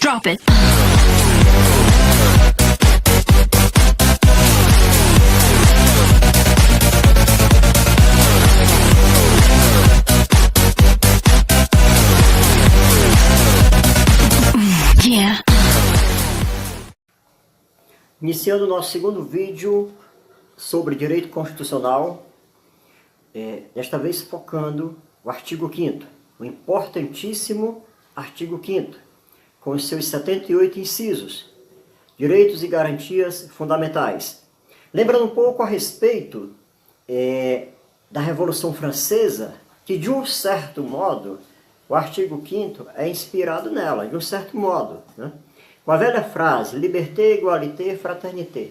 Drop it. Yeah. Iniciando o nosso segundo vídeo sobre direito constitucional, desta vez focando o artigo 5º, o importantíssimo artigo 5º, com os seus 78 incisos, direitos e garantias fundamentais. Lembrando um pouco a respeito da Revolução Francesa, que de um certo modo, o artigo 5º é inspirado nela, de um certo modo, né? Com a velha frase, liberté, égalité, fraternité,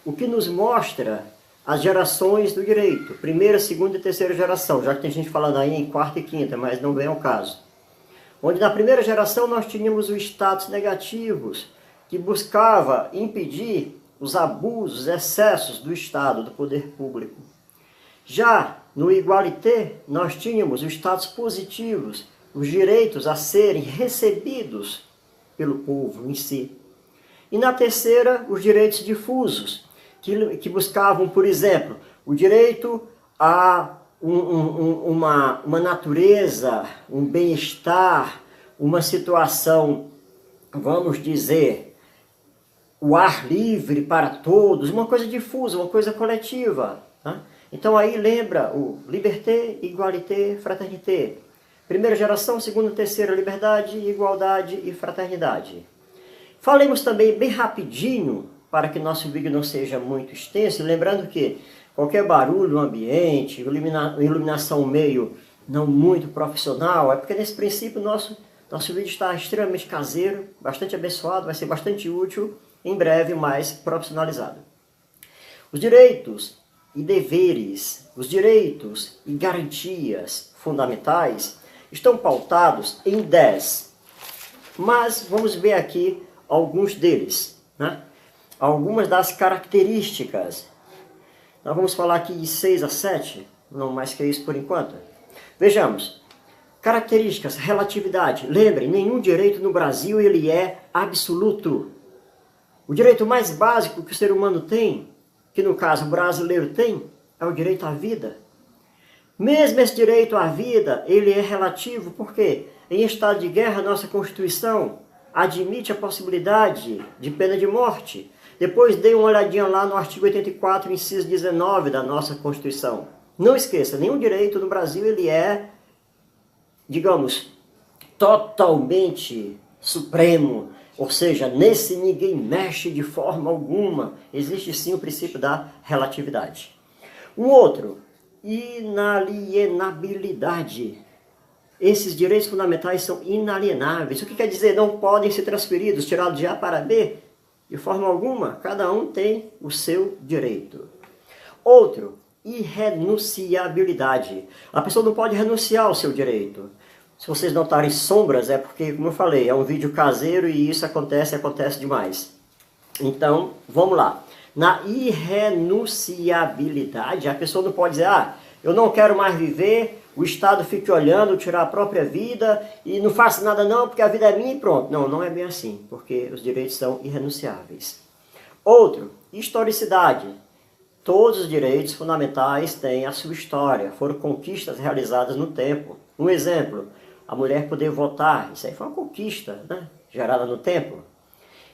o que nos mostra as gerações do direito, primeira, segunda e terceira geração, já que tem gente falando aí em quarta e quinta, mas não vem ao caso. Onde na primeira geração nós tínhamos os status negativos, que buscava impedir os abusos, excessos do Estado, do poder público. Já no égalité, nós tínhamos os status positivos, os direitos a serem recebidos pelo povo em si. E na terceira, os direitos difusos, que buscavam, por exemplo, o direito a uma natureza, um bem-estar, uma situação, vamos dizer, o ar livre para todos, uma coisa difusa, uma coisa coletiva, né? Então aí lembra o liberté, égalité, fraternité. Primeira geração, segunda e terceira, liberdade, igualdade e fraternidade. Falemos também bem rapidinho, para que nosso vídeo não seja muito extenso, lembrando que qualquer barulho no ambiente, iluminação meio não muito profissional, é porque nesse princípio nosso vídeo está extremamente caseiro, bastante abençoado, vai ser bastante útil, em breve mais profissionalizado. Os direitos e deveres, os direitos e garantias fundamentais estão pautados em 10, mas vamos ver aqui alguns deles, né? Algumas das características. Nós vamos falar aqui de 6 a 7, não mais que isso por enquanto. Vejamos. Características, relatividade. Lembrem, nenhum direito no Brasil ele é absoluto. O direito mais básico que o ser humano tem, que no caso o brasileiro tem, é o direito à vida. Mesmo esse direito à vida, ele é relativo, porque em estado de guerra, nossa Constituição admite a possibilidade de pena de morte. Depois dê uma olhadinha lá no artigo 84, inciso 19 da nossa Constituição. Não esqueça, nenhum direito no Brasil ele é, digamos, totalmente supremo. Ou seja, nesse ninguém mexe de forma alguma. Existe sim o princípio da relatividade. Um outro, inalienabilidade. Esses direitos fundamentais são inalienáveis. O que quer dizer? Não podem ser transferidos, tirados de A para B, de forma alguma. Cada um tem o seu direito. Outro, irrenunciabilidade. A pessoa não pode renunciar ao seu direito. Se vocês notarem sombras, é porque, como eu falei, é um vídeo caseiro e isso acontece demais. Então, vamos lá. Na irrenunciabilidade, a pessoa não pode dizer, eu não quero mais viver, o Estado fique olhando, tirar a própria vida e não faça nada não, porque a vida é minha e pronto. Não, não é bem assim, porque os direitos são irrenunciáveis. Outro, historicidade. Todos os direitos fundamentais têm a sua história, foram conquistas realizadas no tempo. Um exemplo, a mulher poder votar, isso aí foi uma conquista, né? Gerada no tempo.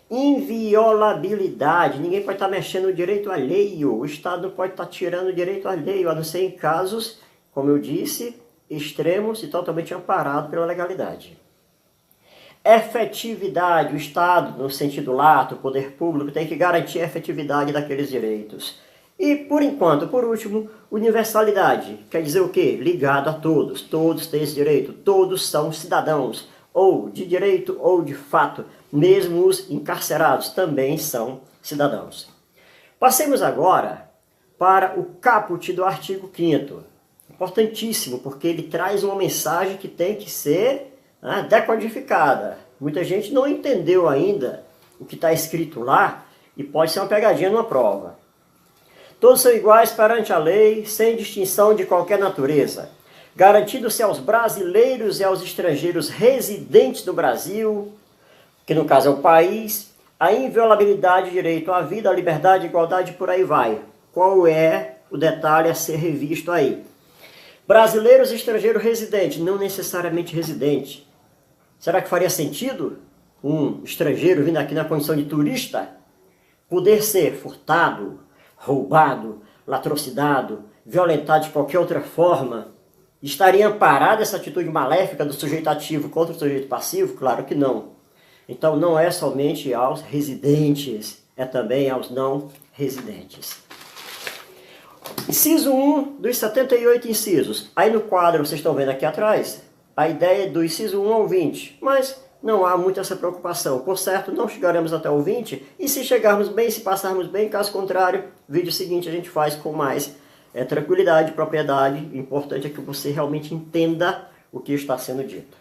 Inviolabilidade, ninguém pode estar mexendo no direito alheio, o Estado não pode estar tirando o direito alheio, a não ser em casos, como eu disse, extremos e totalmente amparados pela legalidade. Efetividade, o Estado, no sentido lato, o poder público, tem que garantir a efetividade daqueles direitos. E, por enquanto, por último, universalidade, quer dizer o quê? Ligado a todos, todos têm esse direito, todos são cidadãos, ou de direito ou de fato, mesmo os encarcerados também são cidadãos. Passemos agora para o caput do artigo 5º. Importantíssimo, porque ele traz uma mensagem que tem que ser decodificada. Muita gente não entendeu ainda o que está escrito lá e pode ser uma pegadinha numa prova. Todos são iguais perante a lei, sem distinção de qualquer natureza, garantindo-se aos brasileiros e aos estrangeiros residentes no Brasil que no caso é o país, a inviolabilidade, direito à vida, à liberdade, à igualdade, por aí vai. Qual é o detalhe a ser revisto aí? Brasileiros e estrangeiros residentes, não necessariamente residente. Será que faria sentido um estrangeiro vindo aqui na condição de turista poder ser furtado, roubado, latrocinado, violentado de qualquer outra forma? Estaria amparada essa atitude maléfica do sujeito ativo contra o sujeito passivo? Claro que não. Então não é somente aos residentes, é também aos não residentes. Inciso 1 dos 78 incisos. Aí no quadro, vocês estão vendo aqui atrás, a ideia é do inciso 1 ao 20, mas não há muito essa preocupação. Por certo, não chegaremos até o 20, e se chegarmos bem, se passarmos bem, caso contrário, vídeo seguinte a gente faz com mais tranquilidade, propriedade. O importante é que você realmente entenda o que está sendo dito.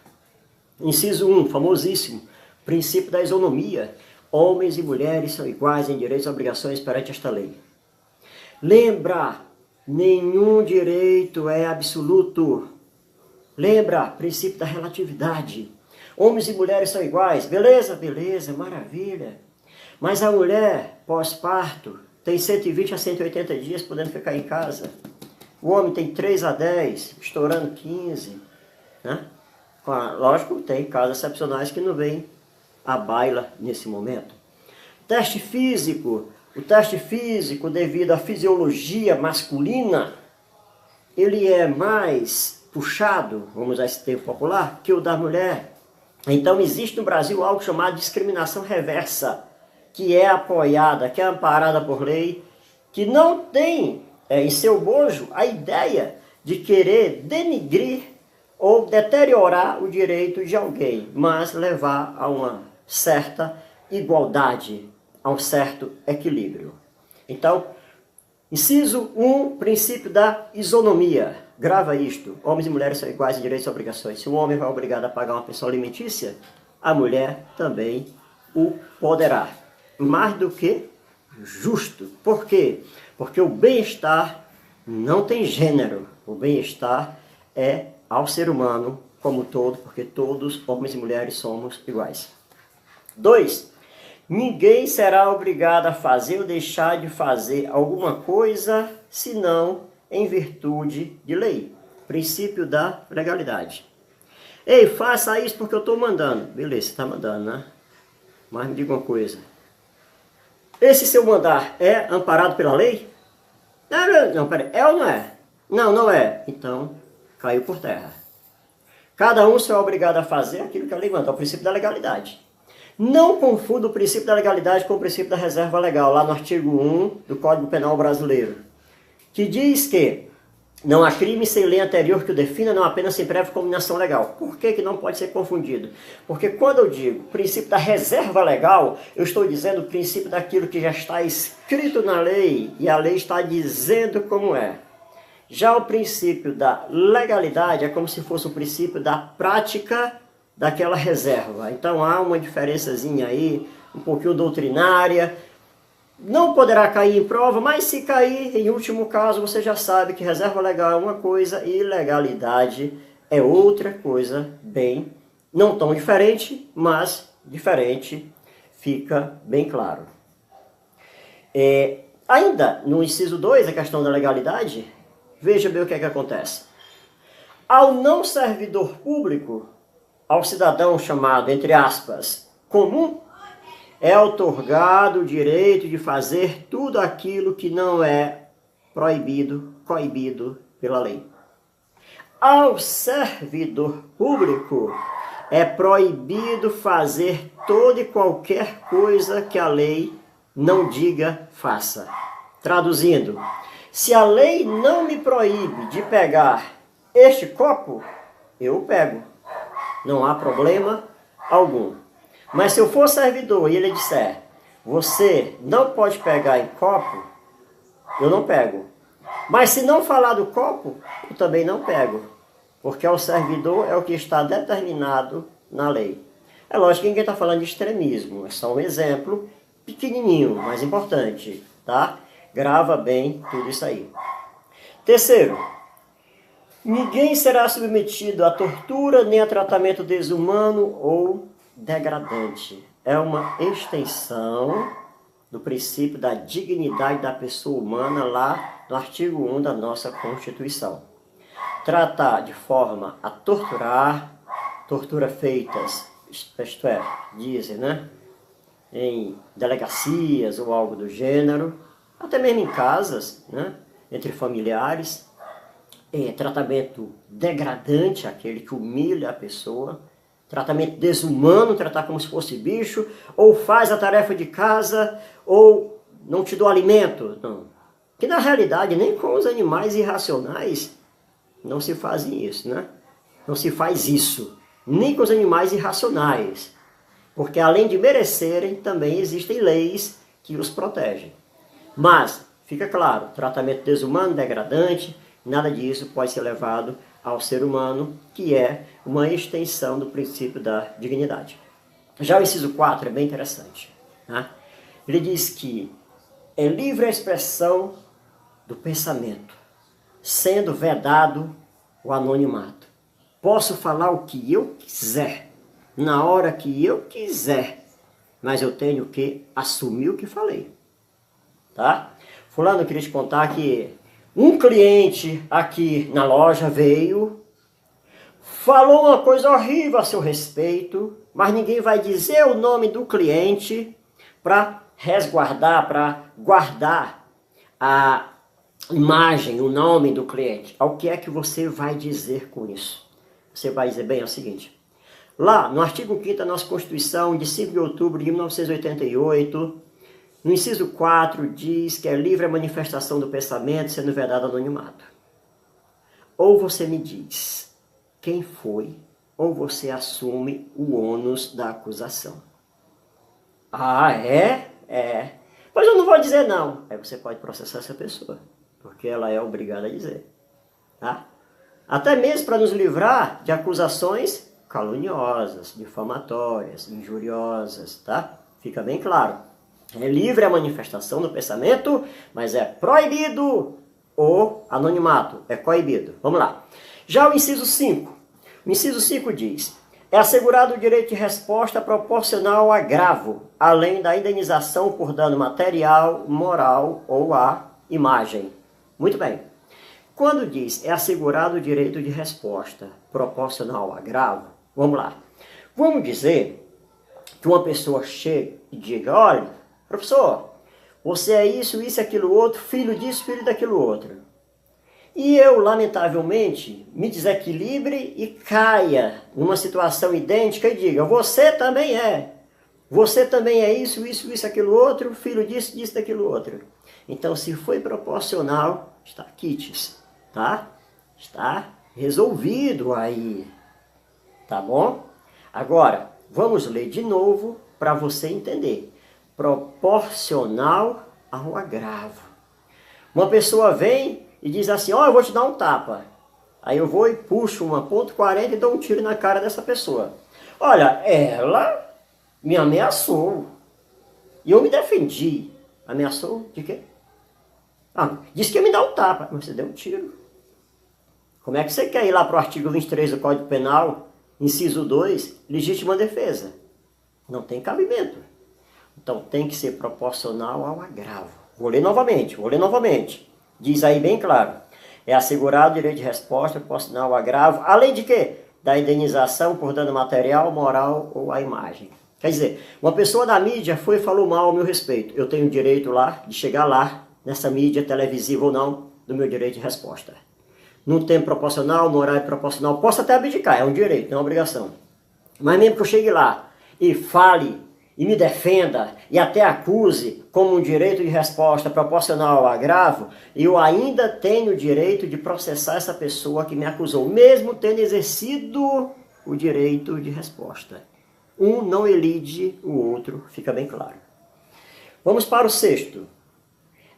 Inciso 1, famosíssimo, princípio da isonomia. Homens e mulheres são iguais em direitos e obrigações perante esta lei. Lembra, nenhum direito é absoluto. Lembra, princípio da relatividade. Homens e mulheres são iguais. Beleza, beleza, maravilha. Mas a mulher, pós-parto, tem 120 a 180 dias podendo ficar em casa. O homem tem 3 a 10, estourando 15. Né? Lógico, tem casos excepcionais que não vêm à baila nesse momento. Teste físico. O teste físico, devido à fisiologia masculina, ele é mais puxado, vamos usar esse termo popular, que o da mulher. Então existe no Brasil algo chamado discriminação reversa, que é apoiada, que é amparada por lei, que não tem em seu bojo a ideia de querer denigrir ou deteriorar o direito de alguém, mas levar a uma certa igualdade, a um certo equilíbrio. Então, inciso 1, princípio da isonomia. Grava isto. Homens e mulheres são iguais em direitos e obrigações. Se o homem vai obrigado a pagar uma pensão alimentícia, a mulher também o poderá. Mais do que justo. Por quê? Porque o bem-estar não tem gênero. O bem-estar é ao ser humano como todo, porque todos, homens e mulheres, somos iguais. 2. Ninguém será obrigado a fazer ou deixar de fazer alguma coisa, senão em virtude de lei. Princípio da legalidade. Ei, faça isso porque eu estou mandando. Beleza, você está mandando, né? Mas me diga uma coisa. Esse seu mandar é amparado pela lei? Não, peraí. É ou não é? Não, não é. Então, caiu por terra. Cada um será obrigado a fazer aquilo que a lei manda. É o princípio da legalidade. Não confunda o princípio da legalidade com o princípio da reserva legal, lá no artigo 1 do Código Penal Brasileiro, que diz que não há crime sem lei anterior que o defina, não apenas sem prévia combinação legal. Por que que não pode ser confundido? Porque quando eu digo princípio da reserva legal, eu estou dizendo o princípio daquilo que já está escrito na lei, e a lei está dizendo como é. Já o princípio da legalidade é como se fosse o princípio da prática daquela reserva. Então há uma diferençazinha aí, um pouquinho doutrinária. Não poderá cair em prova, mas se cair, em último caso, você já sabe que reserva legal é uma coisa e legalidade é outra coisa, bem, não tão diferente, mas diferente, fica bem claro. Ainda no inciso 2, a questão da legalidade, veja bem o que é que acontece. Ao não servidor público, ao cidadão chamado, entre aspas, comum, é outorgado o direito de fazer tudo aquilo que não é proibido, coibido pela lei. Ao servidor público, é proibido fazer toda e qualquer coisa que a lei não diga faça. Traduzindo, se a lei não me proíbe de pegar este copo, eu o pego. Não há problema algum. Mas se eu for servidor e ele disser, você não pode pegar em copo, eu não pego. Mas se não falar do copo, eu também não pego. Porque o servidor é o que está determinado na lei. É lógico que ninguém está falando de extremismo, é só um exemplo pequenininho, mas importante, tá? Grava bem tudo isso aí. Terceiro, ninguém será submetido a tortura nem a tratamento desumano ou degradante. é uma extensão do princípio da dignidade da pessoa humana lá no artigo 1 da nossa Constituição. Tratar de forma a torturar, tortura feitas, isto é, dizem, né, em delegacias ou algo do gênero, até mesmo em casas, né, entre familiares, tratamento degradante, aquele que humilha a pessoa, tratamento desumano, tratar como se fosse bicho, ou faz a tarefa de casa, ou não te dou alimento. Não. Que na realidade nem com os animais irracionais não se fazem isso, né? Não se faz isso, nem com os animais irracionais. Porque além de merecerem, também existem leis que os protegem. Mas, fica claro, tratamento desumano, degradante, nada disso pode ser levado ao ser humano, que é uma extensão do princípio da dignidade. Já o inciso 4 é bem interessante. Né? Ele diz que é livre a expressão do pensamento, sendo vedado o anonimato. Posso falar o que eu quiser, na hora que eu quiser, mas eu tenho que assumir o que falei. Tá? Fulano, eu queria te contar que um cliente aqui na loja veio, falou uma coisa horrível a seu respeito, mas ninguém vai dizer o nome do cliente para resguardar, para guardar a imagem, o nome do cliente. O que é que você vai dizer com isso? Você vai dizer, bem, é o seguinte, lá no artigo 5º da nossa Constituição, de 5 de outubro de 1988, no inciso 4 diz que é livre a manifestação do pensamento, sendo vedado anonimato. Ou você me diz quem foi, ou você assume o ônus da acusação. Ah, é? É. Pois eu não vou dizer não. Aí você pode processar essa pessoa, porque ela é obrigada a dizer. Tá? Até mesmo para nos livrar de acusações caluniosas, difamatórias, injuriosas, tá? Fica bem claro. É livre a manifestação do pensamento, mas é proibido o anonimato, é coibido. Vamos lá. Já o inciso 5. O inciso 5 diz, é assegurado o direito de resposta proporcional ao agravo, além da indenização por dano material, moral ou à imagem. Muito bem. Quando diz é assegurado o direito de resposta proporcional ao agravo, vamos lá. Vamos dizer que uma pessoa chega e diga, olha, professor, você é isso, isso, aquilo outro, filho disso, filho daquilo outro. E eu, lamentavelmente, me desequilibre e caia numa situação idêntica e diga, você também é. Você também é isso, isso, isso, aquilo outro, filho disso, disso, daquilo outro. Então, se foi proporcional, está quites, tá? Está resolvido aí, tá bom? Agora, vamos ler de novo para você entender. Proporcional ao agravo. Uma pessoa vem e diz assim, ó, eu vou te dar um tapa. Aí eu vou e puxo uma .40 e dou um tiro na cara dessa pessoa. Olha, ela me ameaçou. E eu me defendi. Ameaçou de quê? Ah, disse que ia me dar um tapa. Mas você deu um tiro. Como é que você quer ir lá para o artigo 23 do Código Penal, inciso 2, legítima defesa? Não tem cabimento. Então tem que ser proporcional ao agravo. Vou ler novamente. Diz aí bem claro. É assegurado o direito de resposta proporcional ao agravo, além de quê? Da indenização por dano material, moral ou à imagem. Quer dizer, uma pessoa da mídia foi e falou mal ao meu respeito. Eu tenho o direito lá de chegar lá, nessa mídia televisiva ou não, do meu direito de resposta. No tempo proporcional, no horário proporcional, posso até abdicar, é um direito, não é uma obrigação. Mas mesmo que eu chegue lá e fale e me defenda e até acuse como um direito de resposta proporcional ao agravo, eu ainda tenho o direito de processar essa pessoa que me acusou, mesmo tendo exercido o direito de resposta. Um não elide o outro, fica bem claro. Vamos para o 6º.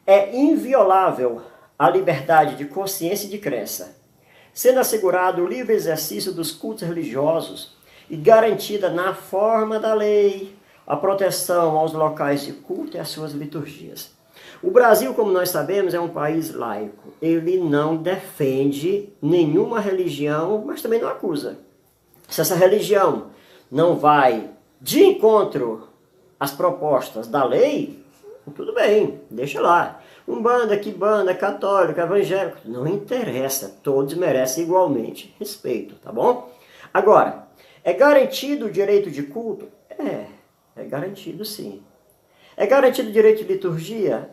É inviolável a liberdade de consciência e de crença, sendo assegurado o livre exercício dos cultos religiosos e garantida na forma da lei a proteção aos locais de culto e às suas liturgias. O Brasil, como nós sabemos, é um país laico. Ele não defende nenhuma religião, mas também não acusa. Se essa religião não vai de encontro as propostas da lei, tudo bem, deixa lá. Umbanda, quimbanda, católico, evangélico, não interessa, todos merecem igualmente respeito, tá bom? Agora, é garantido o direito de culto? É garantido sim. É garantido o direito de liturgia?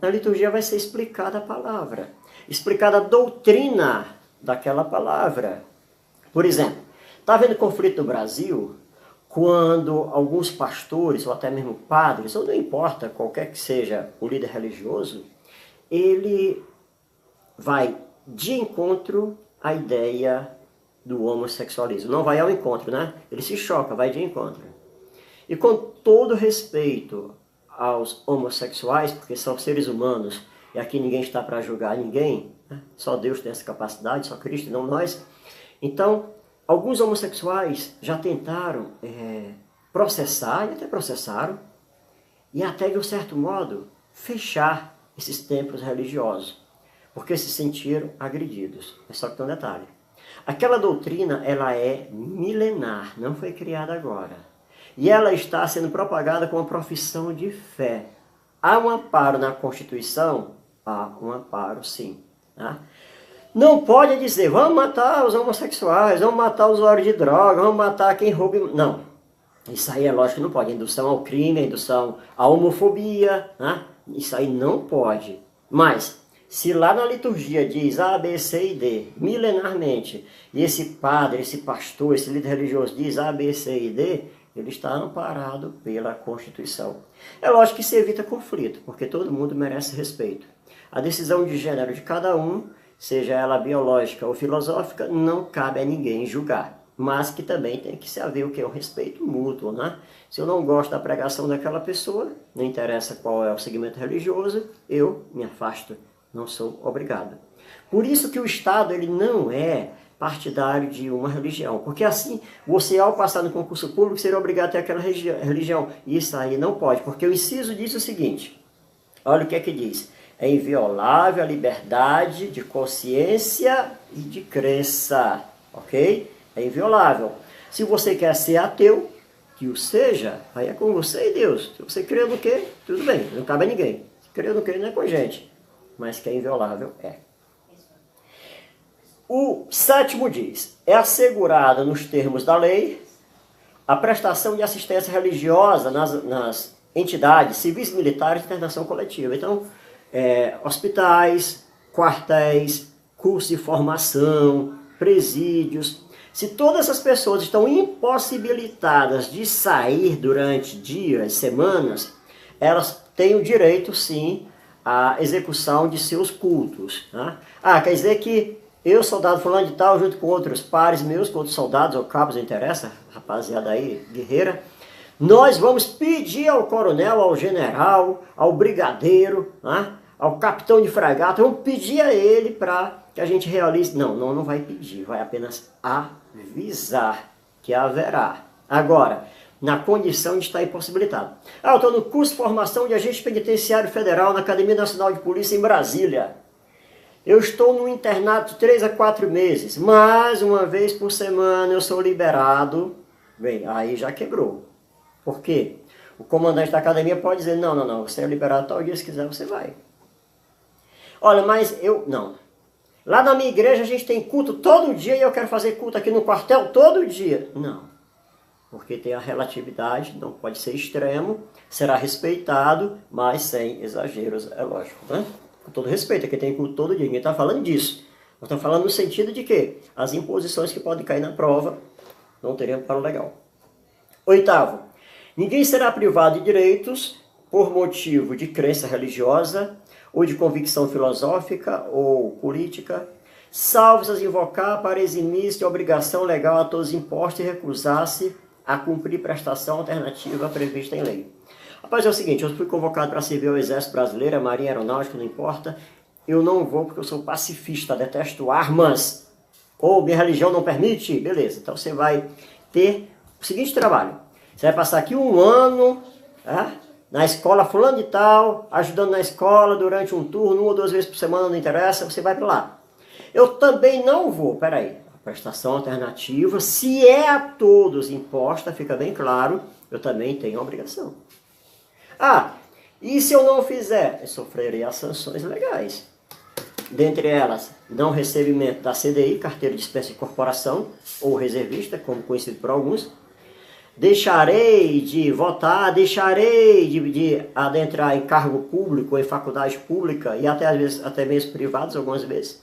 Na liturgia vai ser explicada a palavra, explicada a doutrina daquela palavra. Por exemplo, está havendo conflito no Brasil quando alguns pastores, ou até mesmo padres, ou não importa, qualquer que seja o líder religioso, ele vai de encontro à ideia do homossexualismo. Não vai ao encontro, né? Ele se choca, vai de encontro. E com todo respeito aos homossexuais, porque são seres humanos, e aqui ninguém está para julgar ninguém, né? Só Deus tem essa capacidade, só Cristo, não nós. Então, alguns homossexuais já tentaram processar, e até processaram, e até de um certo modo, fechar esses templos religiosos, porque se sentiram agredidos. É só que tem um detalhe. Aquela doutrina, ela é milenar, não foi criada agora. E ela está sendo propagada como uma profissão de fé. Há um amparo na Constituição? Há um amparo, sim. Tá? Não pode dizer, vamos matar os homossexuais, vamos matar os usuários de droga, vamos matar quem rouba... Não. Isso aí é lógico que não pode. Indução ao crime, indução à homofobia, né? Isso aí não pode. Mas, se lá na liturgia diz A, B, C e D, milenarmente, e esse padre, esse pastor, esse líder religioso diz A, B, C e D, ele está amparado pela Constituição. É lógico que isso evita conflito, porque todo mundo merece respeito. A decisão de gênero de cada um, seja ela biológica ou filosófica, não cabe a ninguém julgar. Mas que também tem que se haver o que é o respeito mútuo, né? Se eu não gosto da pregação daquela pessoa, não interessa qual é o segmento religioso, eu me afasto, não sou obrigado. Por isso que o Estado ele não é partidário de uma religião, porque assim, você ao passar no concurso público, seria obrigado a ter aquela religião. Isso aí não pode, porque o inciso diz o seguinte, olha o que é que diz, é inviolável a liberdade de consciência e de crença, ok? É inviolável. Se você quer ser ateu, que o seja, aí é com você e Deus. Se você crê no quê, tudo bem, não cabe a ninguém. Se crê no quê, não é com a gente. Mas que é inviolável, é. O 7º diz, é assegurada nos termos da lei a prestação de assistência religiosa nas entidades civis, militares e internação coletiva. Então, hospitais, quartéis, cursos de formação, presídios. Se todas essas pessoas estão impossibilitadas de sair durante dias, semanas, elas têm o direito, sim, à execução de seus cultos. Tá? Quer dizer que eu, soldado fulano de tal, junto com outros pares meus, com outros soldados ou cabos, não interessa, rapaziada aí, guerreira, nós vamos pedir ao coronel, ao general, ao brigadeiro, ao capitão de fragata, vamos pedir a ele para que a gente realize. Não vai pedir, vai apenas avisar que haverá. Agora, na condição de estar impossibilitado. Eu estou no curso de formação de agente penitenciário federal na Academia Nacional de Polícia em Brasília. Eu estou no internato de 3 a 4 meses, mas uma vez por semana eu sou liberado. Bem, aí já quebrou. Por quê? O comandante da academia pode dizer, não, você é liberado tal dia, se quiser você vai. Olha, mas não. Lá na minha igreja a gente tem culto todo dia e eu quero fazer culto aqui no quartel todo dia. Não. Porque tem a relatividade, não pode ser extremo, será respeitado, mas sem exageros, é lógico, né? Com todo respeito, aqui tem culto todo dia, ninguém está falando disso. Nós estamos falando no sentido de que as imposições que podem cair na prova não teriam para o legal. 8º, ninguém será privado de direitos por motivo de crença religiosa ou de convicção filosófica ou política, salvo se as invocar para eximir-se de obrigação legal a todos os impostos e recusar-se a cumprir prestação alternativa prevista em lei. Rapaz, é o seguinte, eu fui convocado para servir ao Exército Brasileiro, a Marinha Aeronáutica, não importa. Eu não vou porque eu sou pacifista, detesto armas. Ou minha religião não permite, beleza. Então você vai ter o seguinte trabalho. Você vai passar aqui um ano, na escola fulano de tal, ajudando na escola durante um turno, 1 ou 2 vezes por semana, não interessa, você vai para lá. Eu também não vou, peraí, a prestação alternativa, se é a todos imposta, fica bem claro, eu também tenho a obrigação. Ah, e se eu não fizer? Eu sofrerei as sanções legais. Dentre elas, não recebimento da CDI, Carteira de Dispensa de Corporação, ou reservista, como conhecido por alguns. Deixarei de votar, deixarei de adentrar em cargo público, em faculdade pública e até às vezes até mesmo privados algumas vezes.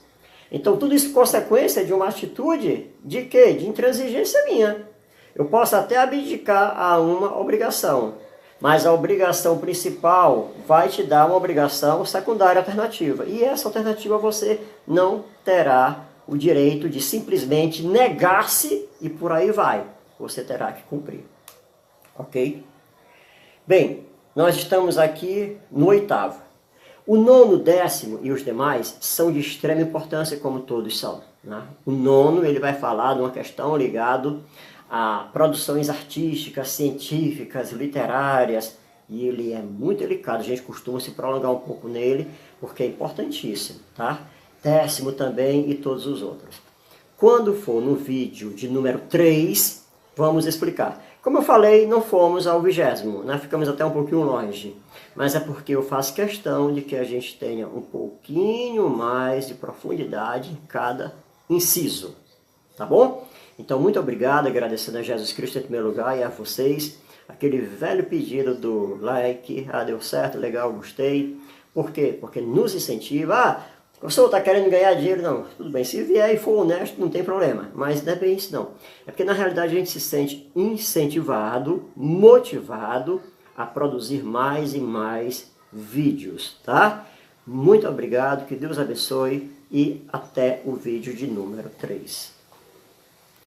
Então tudo isso é consequência de uma atitude de quê? De intransigência minha. Eu posso até abdicar a uma obrigação, mas a obrigação principal vai te dar uma obrigação secundária alternativa. E essa alternativa você não terá o direito de simplesmente negar-se e por aí vai. Você terá que cumprir. Ok? Bem, nós estamos aqui no 8º. O 9º, 10º e os demais são de extrema importância, como todos são. Né? O 9º ele vai falar de uma questão ligada a produções artísticas, científicas, literárias, e ele é muito delicado. A gente costuma se prolongar um pouco nele, porque é importantíssimo. Tá? 10º também e todos os outros. Quando for no vídeo de número 3, vamos explicar. Como eu falei, não fomos ao 20º, né? Ficamos até um pouquinho longe, mas é porque eu faço questão de que a gente tenha um pouquinho mais de profundidade em cada inciso, tá bom? Então, muito obrigado, agradecendo a Jesus Cristo em primeiro lugar e a vocês, aquele velho pedido do like, deu certo, legal, gostei. Por quê? Porque nos incentiva. O senhor está querendo ganhar dinheiro? Não, tudo bem, se vier e for honesto, não tem problema, mas não é bem isso não. É porque na realidade a gente se sente incentivado, motivado a produzir mais e mais vídeos, tá? Muito obrigado, que Deus abençoe e até o vídeo de número 3.